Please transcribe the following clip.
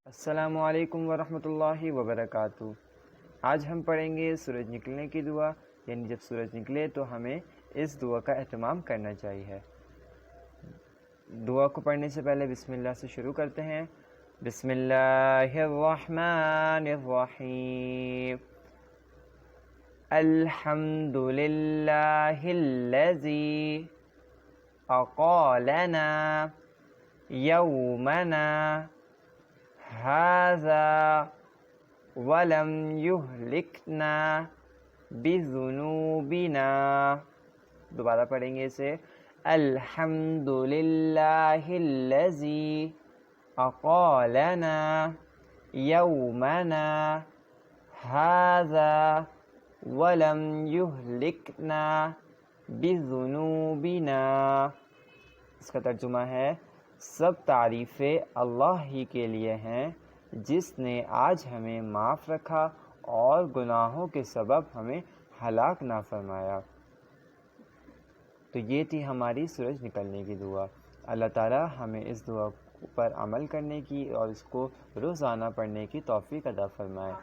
السلام علیکم ورحمۃ اللہ وبرکاتہ۔ آج ہم پڑھیں گے سورج نکلنے کی دعا، یعنی جب سورج نکلے تو ہمیں اس دعا کا اہتمام کرنا چاہیے۔ دعا کو پڑھنے سے پہلے بسم اللہ سے شروع کرتے ہیں۔ بسم اللہ الرحمن الرحیم۔ الحمد للہ الذی اقالنا یومنا هذا ولم يهلكنا بذنوبنا۔ دوبارہ پڑھیں گے اسے۔ الحمد للہ الذی اقالنا یومنا هذا ولم يهلكنا بذنوبنا۔ اس کا ترجمہ ہے، سب تعریفیں اللہ ہی کے لیے ہیں جس نے آج ہمیں معاف رکھا اور گناہوں کے سبب ہمیں ہلاک نہ فرمایا۔ تو یہ تھی ہماری سورج نکلنے کی دعا۔ اللہ تعالی ہمیں اس دعا پر عمل کرنے کی اور اس کو روزانہ پڑھنے کی توفیق عطا فرمائے۔